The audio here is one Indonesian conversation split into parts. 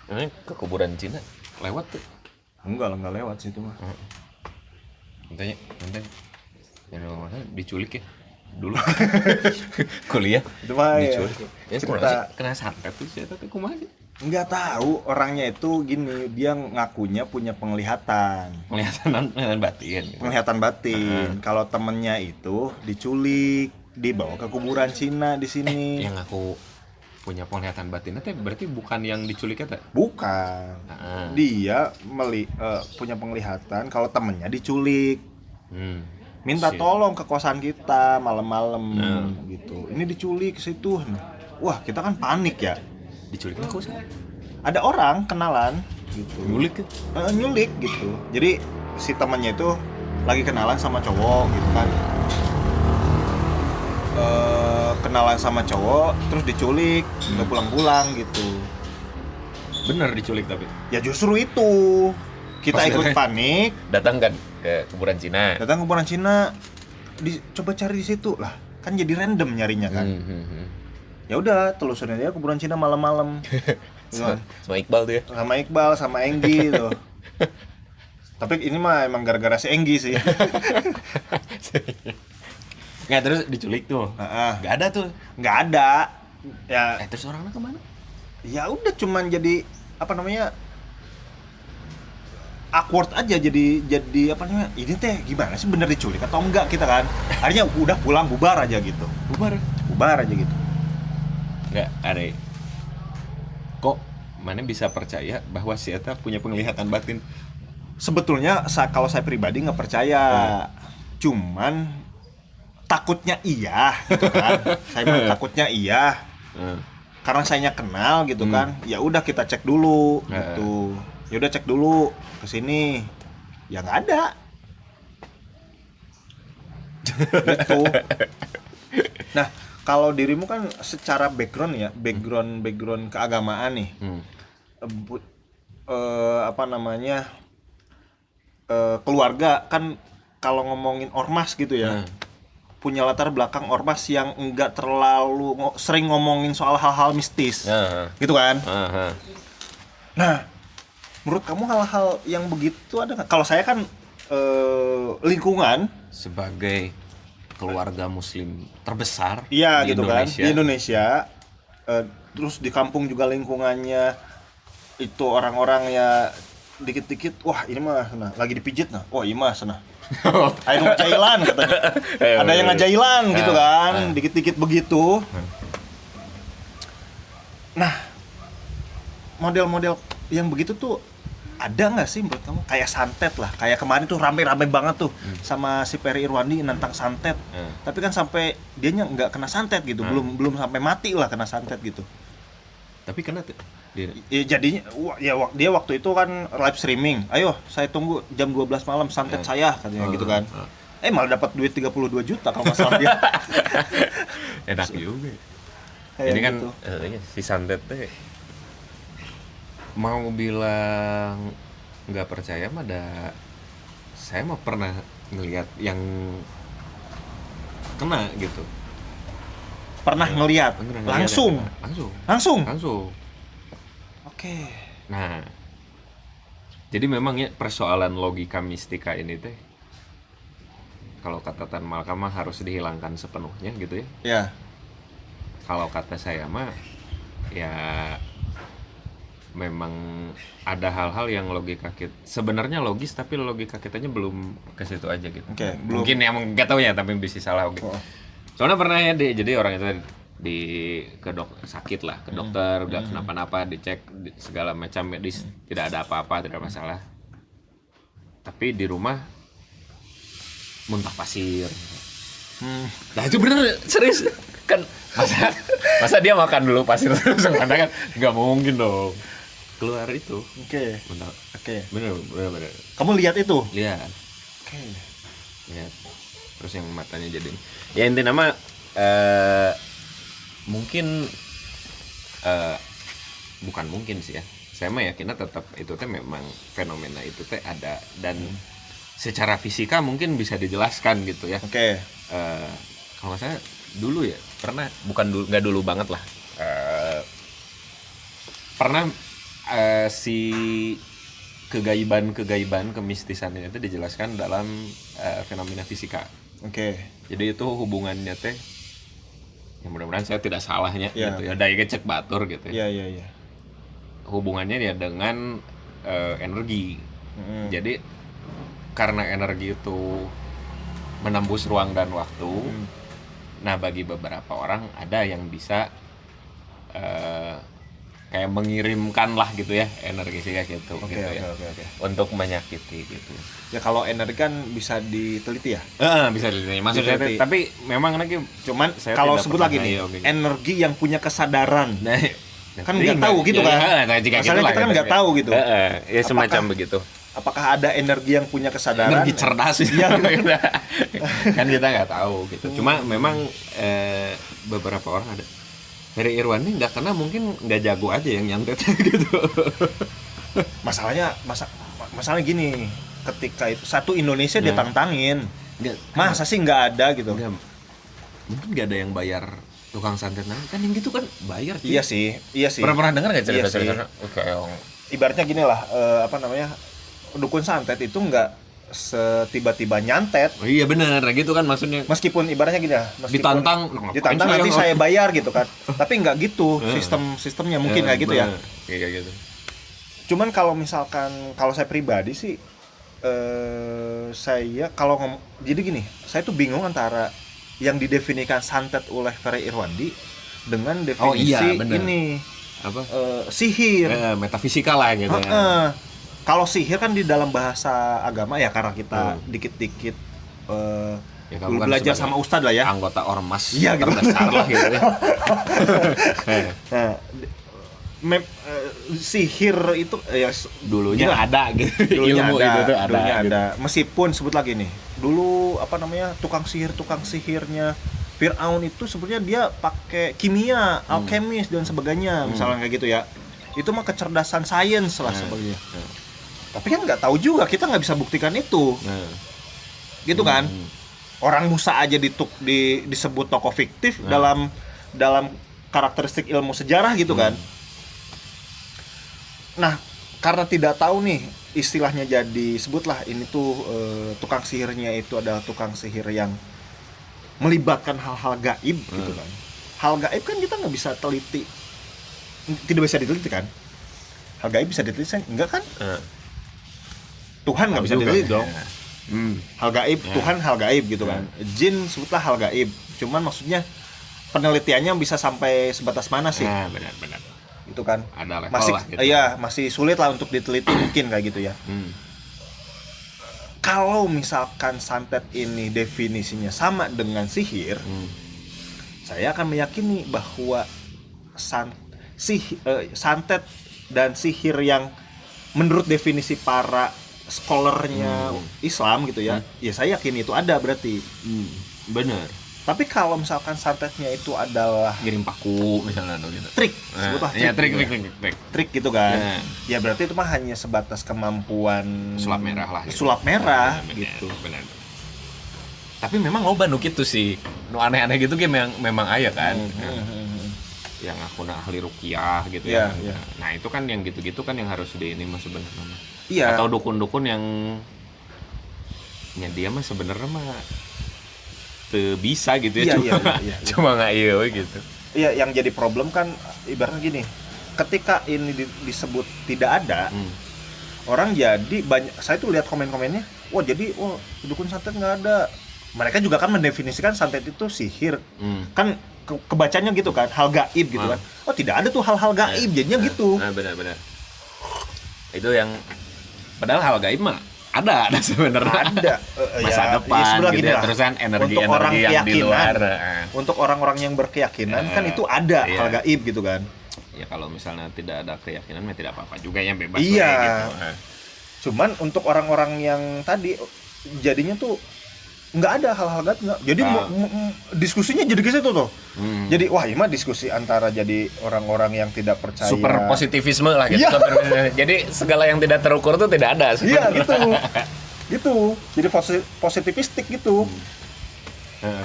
Ini ke kuburan Cina lewat tuh. Enggak lewat situ mah. Nanti yang mana diculik ya dulu. Kuliah Itu mah ya, diculik. Ya cerita kena santet tuh saya tapi kumaha sih? nggak tahu orangnya itu gini, dia ngakunya punya penglihatan Penglihatan batin gitu. penglihatan batin. Kalau temennya itu diculik, dibawa ke kuburan Cina di sini. Yang aku punya penglihatan batin itu berarti bukan yang diculiknya teh. Bukan. Dia punya penglihatan kalau temennya diculik. Minta tolong ke kosan kita malam-malam gitu. Ini diculik ke situ. Wah, kita kan panik ya. Diculiknya aku sih. Ada orang kenalan gitu. Nyulik kan? Nyulik gitu. Jadi si temannya itu lagi kenalan sama cowok gitu kan. Kenalan sama cowok terus diculik, nggak pulang-pulang gitu. Bener diculik tapi. Ya justru itu. Kita ikut panik, Datang kan ke kuburan Cina. datang ke kuburan Cina, coba cari di situ lah. Kan jadi random nyarinya kan. Ya udah, telusurin aja kuburan Cina malam-malam. Sama Iqbal tuh ya. Sama Iqbal, sama Enggi tuh. Tapi ini mah emang gara-gara si Enggi sih. Nggak, terus diculik tuh. Nggak ada tuh. Nggak ada. Ya, Terus orangnya kemana? ya udah cuman jadi apa namanya? Awkward aja, jadi apa namanya? Ini teh gimana sih, bener diculik atau enggak kita kan? Akhirnya udah pulang, bubar aja gitu. Bubar aja gitu. Nggak ada. Kok mana bisa percaya bahwa si Eta punya penglihatan batin? Sebetulnya kalau saya pribadi nggak percaya, cuman takutnya iya gitu kan. Saya mah takutnya iya, karena sayanya kenal gitu kan. Ya udah kita cek dulu gitu. Ya udah cek dulu ke sini, ya nggak ada gitu. Nah, kalau dirimu kan secara background ya, background keagamaan nih, apa namanya, keluarga kan kalau ngomongin ormas gitu ya, punya latar belakang ormas yang enggak terlalu sering ngomongin soal hal-hal mistis, gitu kan. Nah, menurut kamu hal-hal yang begitu ada nggak? Kalau saya kan lingkungan Sebagai keluarga muslim terbesar iya di gitu Indonesia. kan, di Indonesia, terus di kampung juga lingkungannya itu orang-orang ya dikit-dikit, wah ini mah nah, lagi dipijit nah, oh iya mah sana ayo ngajailan katanya, ada yang ngajailan gitu kan, dikit-dikit begitu. Nah, model-model yang begitu tuh ada nggak sih menurut kamu? Kayak santet lah, kayak kemarin tuh rame-rame banget tuh sama si Ferry Irwandi nentang santet. Tapi kan sampai dianya nggak kena santet gitu, belum sampai mati lah kena santet gitu. Tapi kena tuh dia. Ya, jadinya ya dia waktu itu kan live streaming. Ayo, saya tunggu jam 12 malam santet saya katanya gitu kan. Malah dapat duit 32 juta kalau masalah dia. Enak juga. Kayak Ini kan gitu. si santet teh mau bilang nggak percaya mah saya mah pernah ngelihat yang kena gitu. Pernah ngelihat langsung. Oke. Nah, jadi memang ya persoalan logika mistika ini teh kalau kata Tan Malka mah harus dihilangkan sepenuhnya gitu ya. Ya. Kalau kata saya mah ya memang ada hal-hal yang logika kita sebenarnya logis tapi logika kitanya belum ke situ aja gitu. Belum. Mungkin emang nggak tahu ya tapi bisa salah gitu. Soalnya pernah ya jadi orang itu sakit lah ke dokter udah kenapa-napa dicek segala macam medis tidak ada apa-apa, tidak masalah. Tapi di rumah muntah pasir. Nah itu bener serius kan masa dia makan dulu pasir terus kan nggak mungkin dong keluar itu. Oke. Bener. Kamu lihat itu? Lihat. Oke. Lihat. Terus yang matanya jadi ya intinya mah mungkin bukan mungkin sih ya. Saya mah yakinnya tetap itu teh memang fenomena itu teh ada dan secara fisika mungkin bisa dijelaskan gitu ya. Oke. Kalau saya dulu ya pernah nggak dulu banget lah. Pernah si kegaiban kemistisan itu dijelaskan dalam fenomena fisika. Oke. Jadi itu hubungannya teh, ya mudah-mudahan saya tidak salahnya Ya. gitu ya, daya cek batur gitu ya. Iya. Hubungannya ya dengan energi. Jadi karena energi itu menembus ruang dan waktu, nah bagi beberapa orang ada yang bisa kayak mengirimkan lah gitu ya energi sih kayak gitu, Oke. untuk menyakiti gitu. Ya kalau energi kan bisa diteliti ya. Bisa dilihat maksudnya Diteliti. tapi memang lagi Cuman saya kalau tidak sebut pernah lagi nih, ngayo, gitu. energi yang punya kesadaran. Nah, Kan nggak tahu gitu kan. Nah, jika Masalahnya gitu lah, kita kan nggak tahu gitu. Ya semacam begitu. Apakah ada energi yang punya kesadaran? Energi cerdas Iya. Kan kita nggak tahu gitu. Cuma memang beberapa orang ada. Ferry Irwandi nggak kena, mungkin nggak jago aja yang nyantet gitu. Masalahnya gini, ketika itu satu Indonesia dia tantangin. Masa sih nggak ada gitu. Mungkin nggak ada yang bayar tukang santet kan yang gitu kan bayar. Iya sih. Pernah dengar nggak Iya cerita-cerita? Oke, Ibaratnya gini lah, dukun santet itu nggak setiba-tiba nyantet. oh, iya benar, gitu kan maksudnya. Meskipun ibaratnya gini ya, Ditantang nanti saya bayar gitu kan. Tapi nggak gitu sistemnya mungkin kayak gitu ya. Kayak gitu. Cuman kalau misalkan kalau saya pribadi sih saya jadi gini, saya tuh bingung antara yang didefinisikan santet oleh Ferry Irwandi dengan definisi ini Apa? sihir. Metafisika lah gitu ya. Kalau sihir kan di dalam bahasa agama ya, karena kita dikit-dikit Ya, kamu dulu kan belajar sebagai sama ustadz lah ya. Anggota ormas Iya, gitu. terbesar lah gitu ya. Nah, sihir itu ya Dulunya gila. ada gitu. Dulunya Ilmu ada, itu tuh ada. dulunya gitu. ada. Meskipun sebut lagi nih, dulu tukang sihirnya Fir'aun itu sebenarnya dia pakai kimia, alkemis dan sebagainya, misalnya kayak gitu ya. Itu mah kecerdasan sains lah sebenarnya. Tapi kan nggak tahu juga, kita nggak bisa buktikan itu, gitu kan? Orang Musa aja disebut tokoh fiktif dalam karakteristik ilmu sejarah gitu kan. Nah, karena tidak tahu nih istilahnya, jadi sebutlah ini tuh tukang sihirnya itu adalah tukang sihir yang melibatkan hal-hal gaib gitu kan. Hal gaib kan kita nggak bisa teliti, tidak bisa diteliti kan. Hal gaib bisa diteliti enggak kan? Tuhan nggak bisa diteliti dong. Hal gaib, Tuhan hal gaib gitu kan. Jin sebutlah hal gaib. Cuman maksudnya penelitiannya bisa sampai sebatas mana sih? Nah, benar. Itu kan. Ada level Masih lah gitu. iya, masih sulit lah untuk diteliti mungkin kayak gitu ya. Kalau misalkan santet ini definisinya sama dengan sihir, saya akan meyakini bahwa santet dan sihir yang menurut definisi para scholarnya Islam gitu ya, ya saya yakin itu ada berarti. Bener. Tapi kalau misalkan santetnya itu adalah Ngirim paku misalnya gitu. trik, sebutlah Iya, trik gitu kan, ya berarti itu mah hanya sebatas kemampuan sulap merah lah. sulap merah Bener, gitu. Bener. Tapi memang loba nu kitu sih. Nu aneh-aneh gitu ge memang aya kan. Yang aku ahli ruqyah gitu Iya, ya. iya. Nah, itu kan yang gitu-gitu kan yang harus di ini mah sebenarnya. Iya. Atau dukun-dukun yang dia mah sebenarnya mah teu bisa gitu ya, Iya, cuma iya. cuma nggak iya we gitu. Iya, yang jadi problem kan ibaratnya gini, ketika ini disebut tidak ada, orang jadi banyak. Saya tuh lihat komen-komennya, wah dukun santet nggak ada. Mereka juga kan mendefinisikan santet itu sihir, kan kebacanya gitu kan, hal gaib gitu kan. Oh, tidak ada tuh hal-hal gaib, jadinya gitu. Nah, benar. Itu yang padahal hal gaib mah ada sebenarnya. Ada Masa depan gitu ya, terusan energi yang di luar. Untuk orang-orang yang berkeyakinan kan itu ada iya. hal gaib gitu kan. Ya kalau misalnya tidak ada keyakinan ya tidak apa-apa juga, yang bebas Iya. gitu. Cuman untuk orang-orang yang tadi jadinya tuh nggak ada hal-hal gaib, nggak. Jadi diskusinya jadi ke situ tuh. Jadi wah ini mah diskusi antara jadi orang-orang yang tidak percaya. Super positivisme lah gitu. Iya. Jadi segala yang tidak terukur tuh tidak ada. Iya gitu. Jadi positivistik gitu.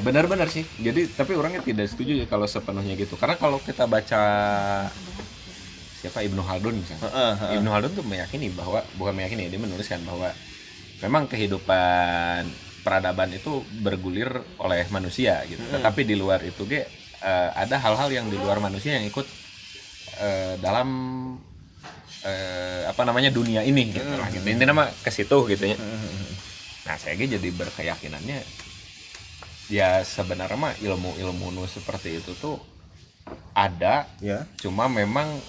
Benar-benar sih. Jadi tapi orangnya tidak setuju ya kalau sepenuhnya gitu. Karena kalau kita baca siapa Ibnu Khaldun misalnya. Heeh. Ibnu Khaldun tuh meyakini bahwa bukan meyakini, dia menuliskan bahwa memang kehidupan peradaban itu bergulir oleh manusia gitu. Tetapi di luar itu ada hal-hal yang di luar manusia yang ikut dalam dunia ini gitu lah gitu. Intinya mah ke situ gitu ya. Nah, saya jadi berkeyakinannya ya sebenarnya mah ilmu-ilmu seperti itu tuh ada, Ya. cuma memang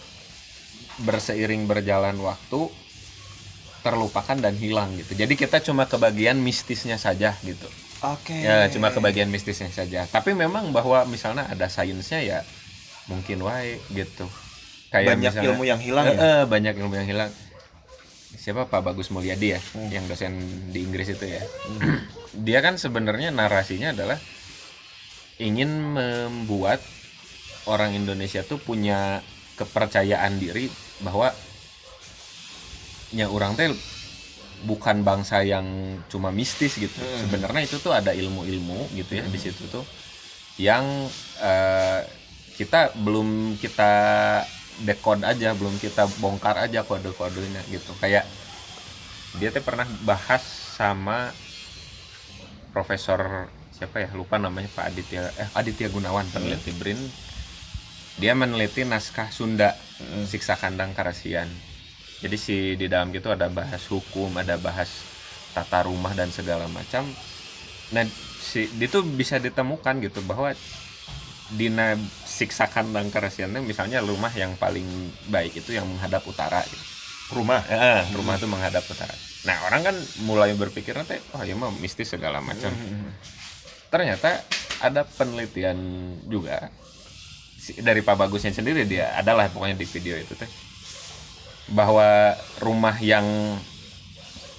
berseiring berjalan waktu terlupakan dan hilang gitu. Jadi kita cuma kebagian mistisnya saja gitu. Oke. Ya, cuma kebagian mistisnya saja. Tapi memang bahwa misalnya ada sainsnya ya mungkin wae gitu. Kayak Banyak misalnya, ilmu yang hilang ya. banyak ilmu yang hilang. Siapa Pak Bagus Mulyadi ya, yang dosen di Inggris itu ya. Dia kan sebenarnya narasinya adalah ingin membuat orang Indonesia tuh punya kepercayaan diri bahwa orang teh bukan bangsa yang cuma mistis gitu. Sebenarnya itu tuh ada ilmu-ilmu gitu ya di situ tuh yang belum kita dekode aja, belum kita bongkar aja kode-kodenya gitu. Kayak dia tuh pernah bahas sama profesor siapa ya, lupa namanya, Pak Aditya Gunawan, peneliti BRIN. Dia meneliti naskah Sunda, Siksa Kandang Karasian. Jadi di dalam gitu ada bahas hukum, ada bahas tata rumah dan segala macam. Nah, itu bisa ditemukan gitu bahwa dina Siksa Kandang Karasian misalnya rumah yang paling baik itu yang menghadap utara gitu. Rumah Rumah itu menghadap utara. Nah, orang kan mulai berpikir nanti ya mah mistis segala macam. Ternyata ada penelitian juga dari Pak Bagusnya sendiri, dia adalah pokoknya di video itu teh, bahwa rumah yang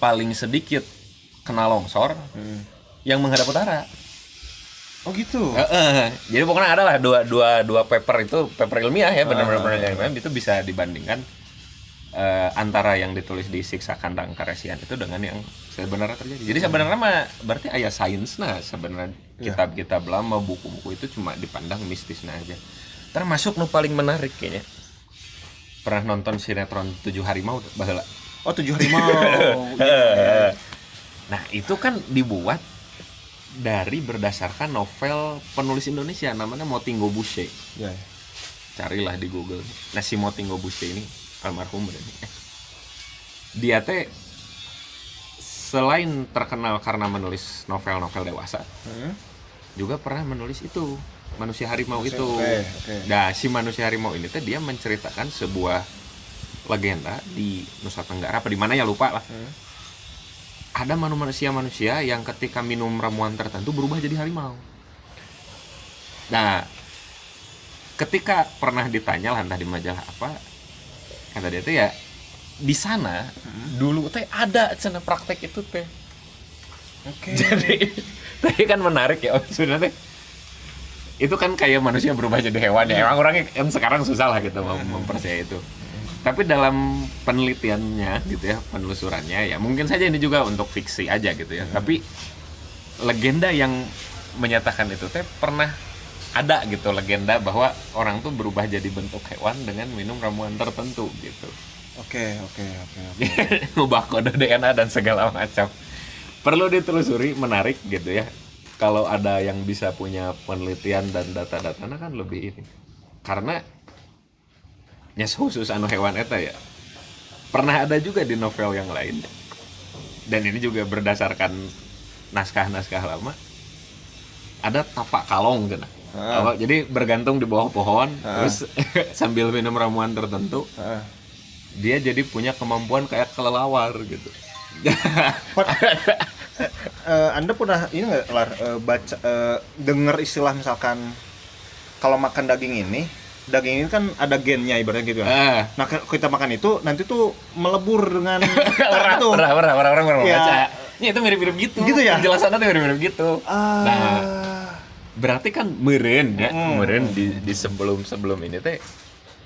paling sedikit kena longsor yang menghadap utara. Oh gitu. Jadi pokoknya adalah dua paper itu, paper ilmiah ya, benar-benar ilmiah, itu bisa dibandingkan antara yang ditulis di Siksa Kandang Karasian itu dengan yang sebenarnya terjadi. Jadi sebenarnya mah berarti aya sainsna sebenarnya. Kitab-kitab lama, buku-buku itu cuma dipandang mistisnya aja. Termasuk nu paling menarik kayaknya, pernah nonton sinetron 7 Harimau baheula? Oh, 7 Harimau. Nah, itu kan dibuat dari berdasarkan novel penulis Indonesia namanya Motinggo Bushe. Ya. Carilah di Google. Nah, si Motinggo Bushe ini almarhum dia teh selain terkenal karena menulis novel-novel dewasa, juga pernah menulis itu Manusia Harimau itu. Nah, si Manusia Harimau ini teh dia menceritakan sebuah legenda di Nusa Tenggara apa di mana ya lupa lah. Ada manusia yang ketika minum ramuan tertentu berubah jadi harimau. Nah, ketika pernah ditanya lah entah di majalah apa, kata dia tuh ya di sana dulu teh ada cenah praktek itu teh. Oke. Jadi tadi kan menarik ya sebenarnya. Itu kan kayak manusia berubah jadi hewan ya. Emang orangnya kan sekarang susah lah gitu mempercayai itu. Tapi dalam penelitiannya gitu ya, penelusurannya ya mungkin saja ini juga untuk fiksi aja gitu ya. Tapi legenda yang menyatakan itu teh pernah ada gitu, legenda bahwa orang tuh berubah jadi bentuk hewan dengan minum ramuan tertentu gitu. Oke. Ngubah kode DNA dan segala macam. Perlu ditelusuri, menarik gitu ya. Kalau ada yang bisa punya penelitian dan data-datanya kan lebih ini. Karena ya khusus anu hewan eta ya. Pernah ada juga di novel yang lain. Dan ini juga berdasarkan naskah-naskah lama. Ada tapak kalong gitu. Jadi bergantung di bawah pohon, terus sambil minum ramuan tertentu. Dia jadi punya kemampuan kayak kelelawar gitu. Anda pernah ini nggak baca dengar istilah misalkan kalau makan daging ini kan ada gennya ibaratnya gitu kan. Nah, kita makan itu nanti tuh melebur dengan itu. Orang baca. Ya itu mirip-mirip gitu. Gitu ya? Penjelasannya tuh mirip-mirip gitu. Nah, berarti kan meureun ya. Meureun di sebelum ini teh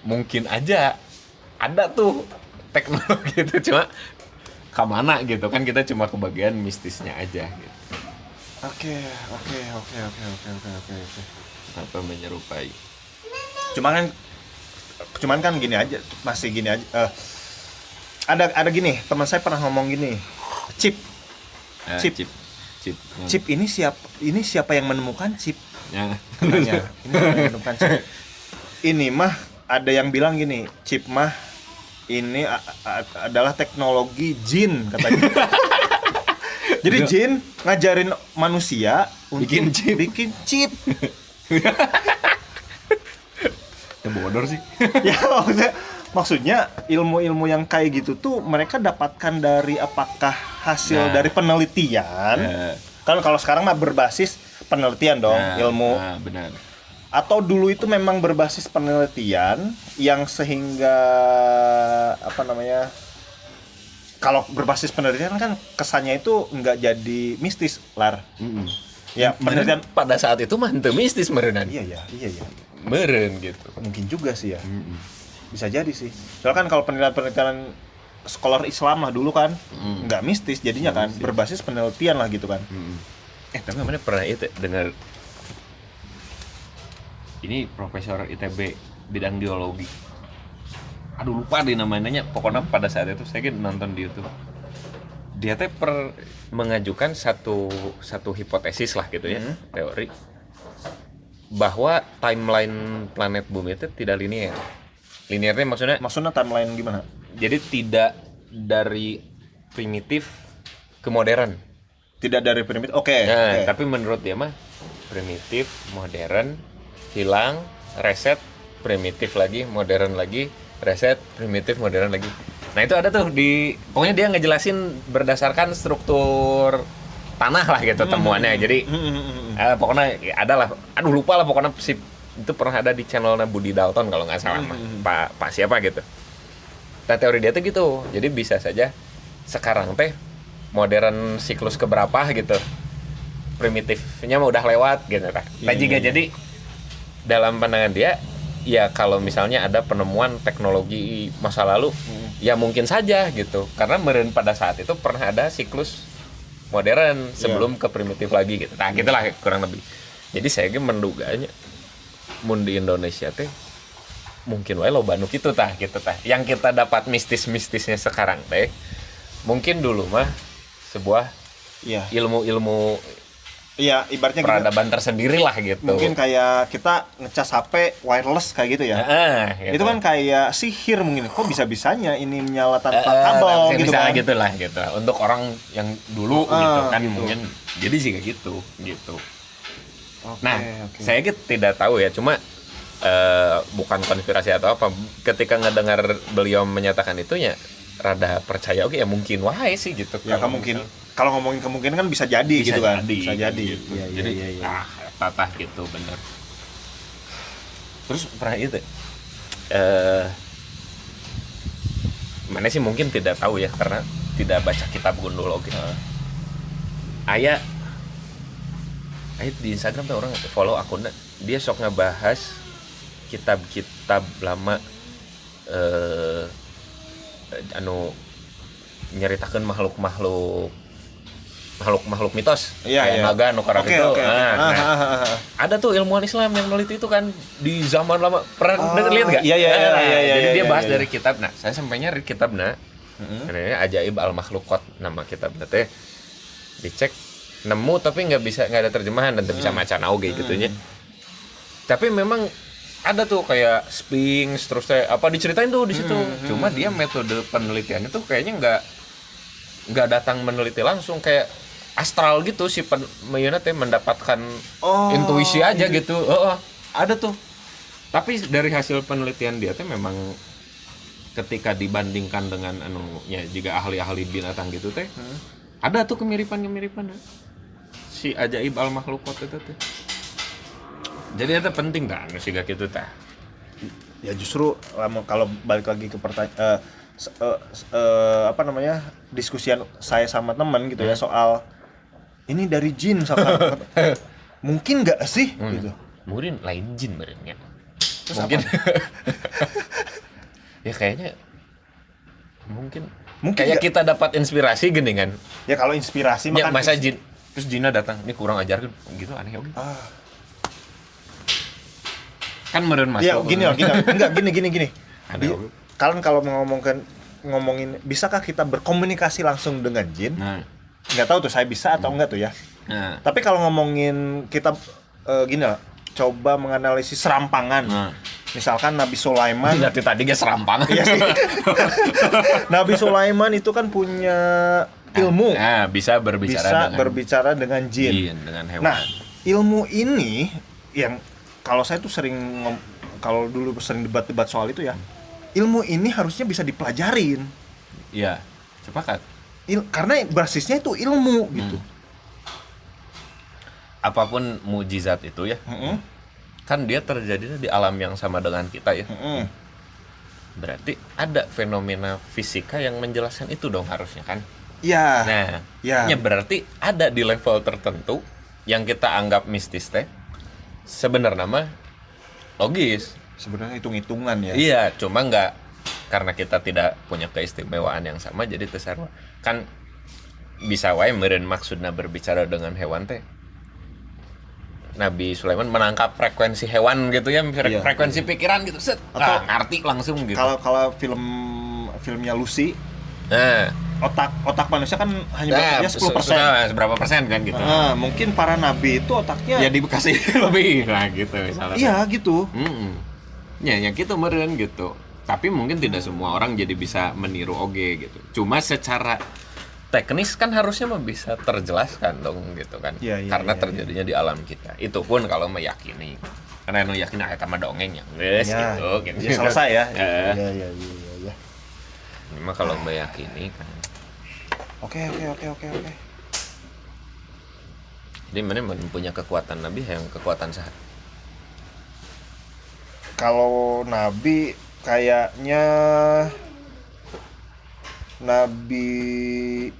mungkin aja ada tuh teknologi itu, cuma kemana gitu kan, kita cuma kebagian mistisnya aja gitu. Oke. Apa menyerupai? Cuma kan Cuman kan gini aja, masih gini aja. Ada gini, teman saya pernah ngomong gini, chip. Chip ini siapa yang menemukan chip? Ya. Nanya, ini siapa yang menemukan chip? Ini mah ada yang bilang gini, chip mah ini adalah teknologi jin katanya. Jadi jin ngajarin manusia untuk bikin chip. Ya bodor sih. Ya maksudnya ilmu-ilmu yang kayak gitu tuh mereka dapatkan dari apakah hasil dari penelitian? Kan kalau sekarang mah berbasis penelitian dong, ilmu. Benar. Atau dulu itu memang berbasis penelitian yang sehingga apa namanya? Kalau berbasis penelitian kan kesannya itu nggak jadi mistis, Lar. Ya, penelitian pada saat itu mah henteu mistis meureunnan. Iya. Meureun gitu. Mungkin juga sih ya. Bisa jadi sih. Soalnya kan kalau penelitian scholar Islam lah dulu kan nggak mistis jadinya kan, berbasis penelitian lah gitu kan. Tapi mana pernah itu dengar ini profesor ITB bidang geologi. Aduh lupa deh namanya. Pokoknya pada saat itu saya nonton di YouTube. Dia teh mengajukan satu hipotesis lah gitu ya, teori bahwa timeline planet bumi itu tidak linear. Linearnya Maksudnya timeline gimana? Jadi tidak dari primitif ke modern. Tidak dari primitif. Oke. Tapi menurut dia mah primitif, modern, hilang, reset, primitif lagi, modern lagi, reset, primitif, modern lagi. Nah itu ada tuh pokoknya dia ngejelasin berdasarkan struktur tanah lah gitu temuannya. Jadi pokoknya ada lah, aduh lupa lah pokoknya itu pernah ada di channelnya Budi Dalton kalau nggak salah Pak siapa gitu. Nah teori dia tuh gitu, jadi bisa saja sekarang teh modern siklus keberapa gitu, primitifnya mah udah lewat gitu kan. Nah jika jadi dalam pandangan dia, ya kalau misalnya ada penemuan teknologi masa lalu, ya mungkin saja gitu, karena meureun pada saat itu pernah ada siklus modern sebelum ke primitif lagi gitu. Nah gitulah kurang lebih. Jadi saya menduganya mun di Indonesia teh mungkin wae loba nu kitu tah gitu tah. Yang kita dapat mistis-mistisnya sekarang teh mungkin dulu mah sebuah ilmu-ilmu ibaratnya peradaban tersendiri lah gitu. Mungkin kayak kita ngecas HP wireless kayak gitu ya. Gitu. Itu kan kayak sihir mungkin. Kok bisa-bisanya ini menyala tanpa kabel gitu kan. Gitulah gitu. Untuk orang yang dulu gitu kan gitu. Mungkin jadi sih kayak gitu. Saya tidak tahu ya, cuma bukan konspirasi atau apa. Ketika ngedengar beliau menyatakan itu ya rada percaya ya mungkin wae sih gitu. Ya kalau ngomongin kemungkinan kan bisa jadi gitu kan. Bisa jadi. Gitu. Jadi tatah gitu bener. Terus pernah itu mana sih mungkin tidak tahu ya karena tidak baca kitab gundul gitu. Aya di Instagram tuh orang follow akunnya, dia sok ngebahas kitab-kitab lama nyeritakeun makhluk mitos kayak naga nu karang itu. Ada tuh ilmuwan Islam yang meneliti itu kan di zaman lama. Pernah lihat enggak? Iya. Jadi dia bahas dari kitab. Nah, saya sampainya dari kitabna. Namanya Ajaib Al-Makhluqat nama kitabna teh. Dicek nemu tapi nggak ada terjemahan dan tidak bisa maca nauge gitunya. Tapi memang ada tuh kayak Sphinx terus apa diceritain tuh di situ. Cuma dia metode penelitiannya tuh kayaknya nggak datang meneliti langsung, kayak astral gitu si mayona teh mendapatkan intuisi aja gitu. Ada tuh. Tapi dari hasil penelitian dia teh memang ketika dibandingkan dengan jika ahli-ahli binatang gitu teh ada tuh kemiripan si Ajaib Al-Makhluqat itu teh. Jadi itu penting dah siga kitu tah. Ya justru kalau balik lagi ke pertanyaan diskusian saya sama teman gitu ya soal ini dari jin misalkan. Mungkin nggak sih gitu. Mungkin lain jin merenya. Mungkin ya kayaknya mungkin kayak kita dapat inspirasi gini kan. Ya kalau inspirasi ya, masa jin terus jinnya datang ini kurang ajar kan gitu, aneh oke. Kan meureun masuk. Iya, enggak gini. Ada. Kalian kalau ngomongin bisakah kita berkomunikasi langsung dengan jin? Nah. Nggak tahu tuh saya bisa atau enggak tuh ya. Nah. Tapi kalau ngomongin kita gini lah, coba menganalisis serampangan. Nah. Misalkan Nabi Sulaiman. Berarti tadi ge serampangan. Iya sih. Nabi Sulaiman itu kan punya ilmu. Nah, bisa berbicara dengan jin. Dengan hewan. Nah, ilmu ini yang kalau saya tuh kalau dulu sering debat-debat soal itu ya, ilmu ini harusnya bisa dipelajarin. Iya, sepakat. Karena basisnya itu ilmu gitu. Apapun mujizat itu ya, kan dia terjadinya di alam yang sama dengan kita ya. Berarti ada fenomena fisika yang menjelaskan itu dong harusnya kan. Iya. Nah, ya berarti ada di level tertentu yang kita anggap mistis teh sebenarnya mah logis. Sebenarnya hitung-hitungan ya. Iya, cuma nggak, karena kita tidak punya keistimewaan yang sama jadi tesarwa. Kan bisa wae meureun maksudna berbicara dengan hewan teh. Nabi Sulaiman menangkap frekuensi hewan gitu ya, frekuensi pikiran gitu, set. Atau ngerti langsung gitu. Kalau filmnya Lucy, nah, otak manusia kan hanya bekerja 10%. Berapa persen kan gitu. Nah, mungkin para nabi itu otaknya ya dikasih lebih lah gitu misalnya. Iya, gitu. Ya gitu meureun gitu. Tapi mungkin tidak semua orang jadi bisa meniru oge gitu. Cuma secara teknis kan harusnya bisa terjelaskan dong gitu kan. Karena terjadinya di alam kita. Itu pun kalau meyakini. Karena nu yakin eta mah dongeng ya. Geus gitu. Ya selesai ya. Iya. Ini mah kalau meyakini kan. Oke. Jadi mana punya kekuatan nabi yang kekuatan sehat. Kalau nabi kayaknya Nabi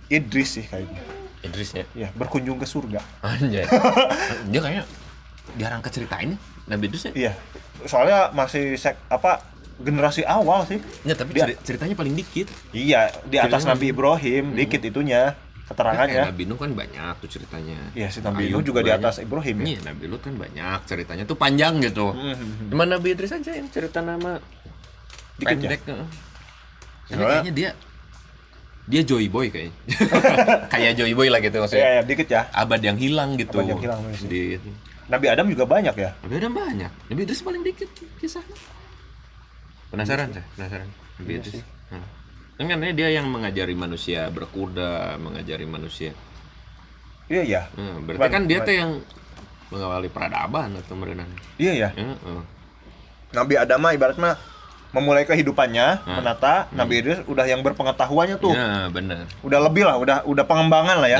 Idris sih kayaknya. Idris ya? Iya, berkunjung ke surga. Anjay. Dia kayaknya jarang keceritain Nabi Idris ya? Iya. Soalnya masih generasi awal sih. Ya, tapi ceritanya paling dikit. Iya, di atas Nabi Ibrahim, dikit itunya keterangannya. Nabi Nuh kan banyak tuh ceritanya. Iya, si Nabi Nuh juga di atas Ibrahim ya. Iya, Nabi Lut kan banyak ceritanya tuh panjang gitu. Cuma Nabi Idris aja yang cerita nama pendek. Kayaknya dia Joy Boy kayaknya. Kayak Joy Boy lah gitu maksudnya. Iya, dikit ya. Abad yang hilang gitu. Abad yang hilang Nabi Adam juga banyak ya. Nabi Adam banyak. Nabi Idris paling dikit kisahnya. Penasaran saya? Penasaran. Nabi Idris. Kan dia yang mengajari manusia berkuda, mengajari manusia. Iya. Berarti kan dia tuh yang mengawali peradaban atau merenang. Iya ya. Nabi Adam mah ibaratnya memulai kehidupannya, menata. Nabi Idris udah yang berpengetahuannya tuh. Ya, benar. Udah lebih lah, udah pengembangan lah ya.